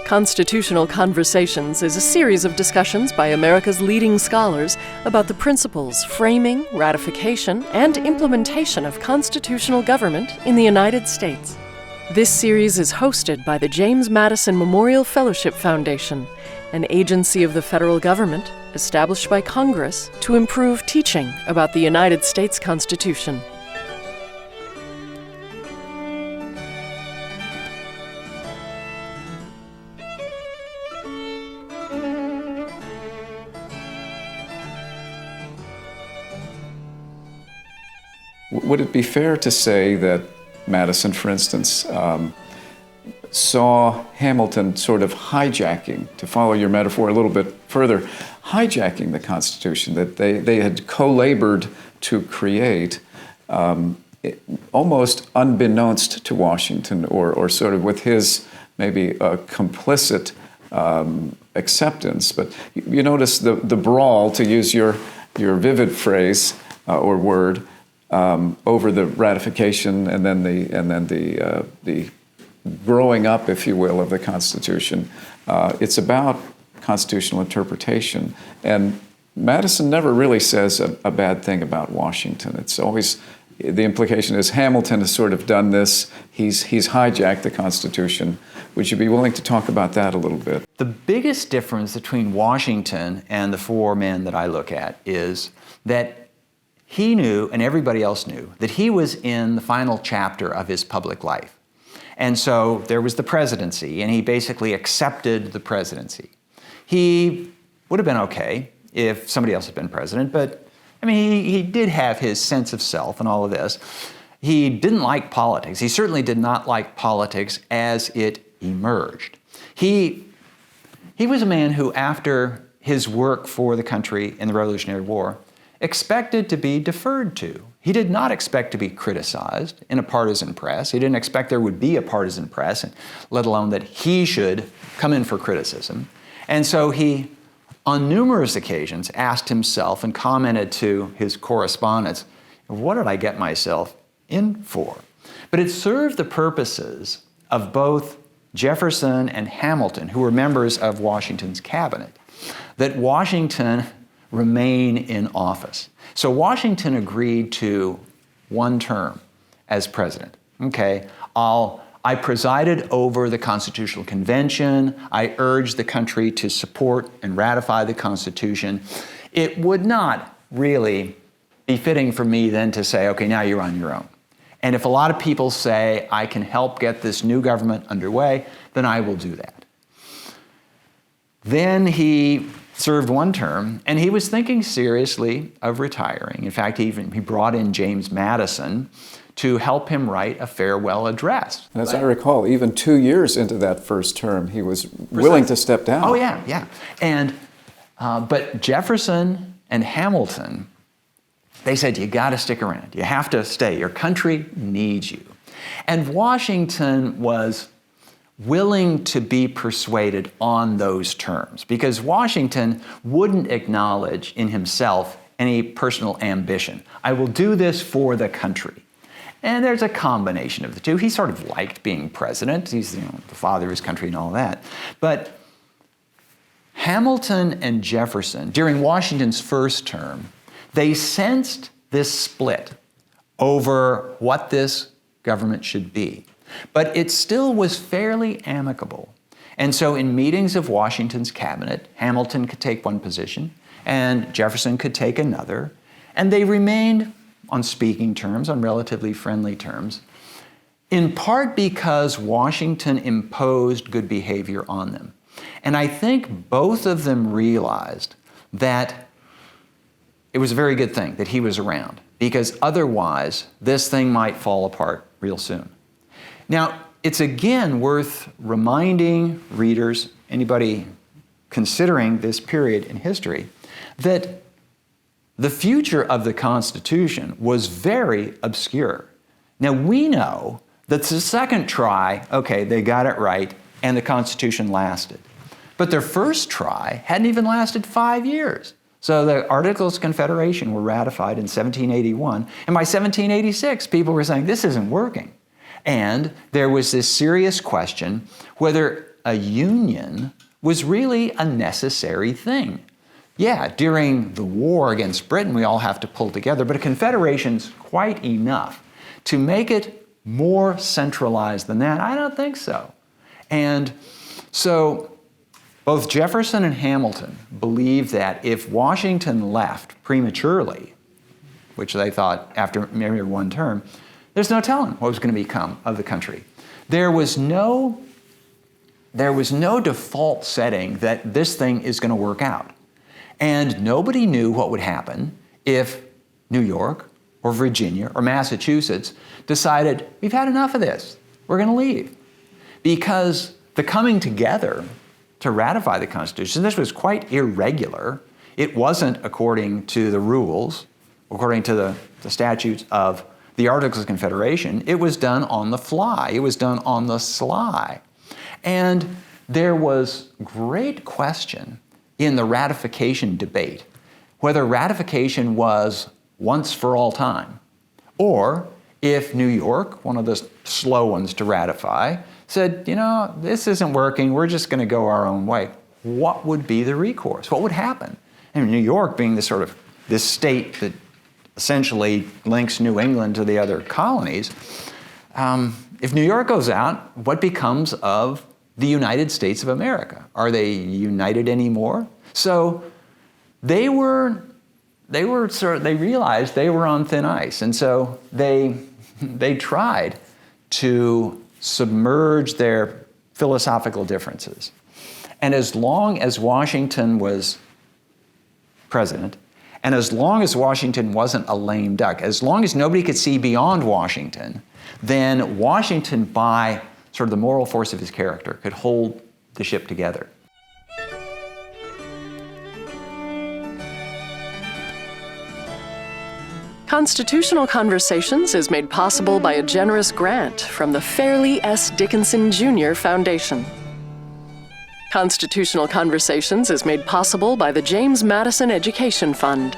Constitutional Conversations is a series of discussions by America's leading scholars about the principles framing, ratification, and implementation of constitutional government in the United States. This series is hosted by the James Madison Memorial Fellowship Foundation, an agency of the federal government established by Congress to improve teaching about the United States Constitution. Would it be fair to say that Madison, for instance, saw Hamilton sort of hijacking, to follow your metaphor a little bit further, hijacking the Constitution, that they had co-labored to create, almost unbeknownst to Washington, or sort of with his maybe complicit acceptance. But you notice the brawl, to use your vivid phrase or word, over the ratification and then the growing up, if you will, of the Constitution. It's about constitutional interpretation, and Madison never really says a bad thing about Washington. It's always, the implication is Hamilton has sort of done this. He's hijacked the Constitution. Would you be willing to talk about that a little bit? The biggest difference between Washington and the four men that I look at is that he knew, and everybody else knew, that he was in the final chapter of his public life. And so there was the presidency, and he basically accepted the presidency. He would have been okay if somebody else had been president, but I mean, he did have his sense of self and all of this. He didn't like politics. He certainly did not like politics as it emerged. He was a man who, after his work for the country in the Revolutionary War, expected to be deferred to. He did not expect to be criticized in a partisan press. He didn't expect there would be a partisan press, let alone that he should come in for criticism. And so he, on numerous occasions, asked himself and commented to his correspondents, what did I get myself in for? But it served the purposes of both Jefferson and Hamilton, who were members of Washington's cabinet, that Washington remain in office. So Washington agreed to one term as president. Okay, I presided over the Constitutional Convention. I urged the country to support and ratify the Constitution. It would not really be fitting for me then to say, okay, now you're on your own. And if a lot of people say I can help get this new government underway, then I will do that. Then he served one term, and he was thinking seriously of retiring. In fact, he brought in James Madison to help him write a farewell address. And as I recall, even 2 years into that first term, he was willing to step down. Oh, yeah. And but Jefferson and Hamilton, they said, you got to stick around. You have to stay. Your country needs you. And Washington was willing to be persuaded on those terms, because Washington wouldn't acknowledge in himself any personal ambition. I will do this for the country. And there's a combination of the two. He sort of liked being president. He's the father of his country and all that. But Hamilton and Jefferson, during Washington's first term, they sensed this split over what this government should be. But it still was fairly amicable. And so in meetings of Washington's cabinet, Hamilton could take one position and Jefferson could take another. And they remained on speaking terms, on relatively friendly terms, in part because Washington imposed good behavior on them. And I think both of them realized that it was a very good thing that he was around, because otherwise this thing might fall apart real soon. Now, it's again worth reminding readers, anybody considering this period in history, that the future of the Constitution was very obscure. Now, we know that the second try, okay, they got it right, and the Constitution lasted. But their first try hadn't even lasted 5 years. So the Articles of Confederation were ratified in 1781, and by 1786, people were saying, this isn't working. And there was this serious question whether a union was really a necessary thing. Yeah, during the war against Britain, we all have to pull together, but a confederation's quite enough. To make it more centralized than that, I don't think so. And so both Jefferson and Hamilton believed that if Washington left prematurely, which they thought after maybe one term, there's no telling what was going to become of the country. There was no default setting that this thing is going to work out. And nobody knew what would happen if New York or Virginia or Massachusetts decided, we've had enough of this, we're going to leave. Because the coming together to ratify the Constitution, this was quite irregular. It wasn't according to the rules, according to the statutes of the Articles of Confederation. It was done on the fly. It was done on the sly. And there was great question in the ratification debate whether ratification was once for all time, or if New York, one of the slow ones to ratify, said, you know, this isn't working, we're just going to go our own way. What would be the recourse? What would happen? And New York being this state that essentially links New England to the other colonies, if New York goes out, what becomes of the United States of America? Are they united anymore? So they realized they were on thin ice, and so they tried to submerge their philosophical differences. And as long as Washington was president, and as long as Washington wasn't a lame duck, as long as nobody could see beyond Washington, then Washington, by sort of the moral force of his character, could hold the ship together. Constitutional Conversations is made possible by a generous grant from the Fairleigh S. Dickinson Jr. Foundation. Constitutional Conversations is made possible by the James Madison Education Fund.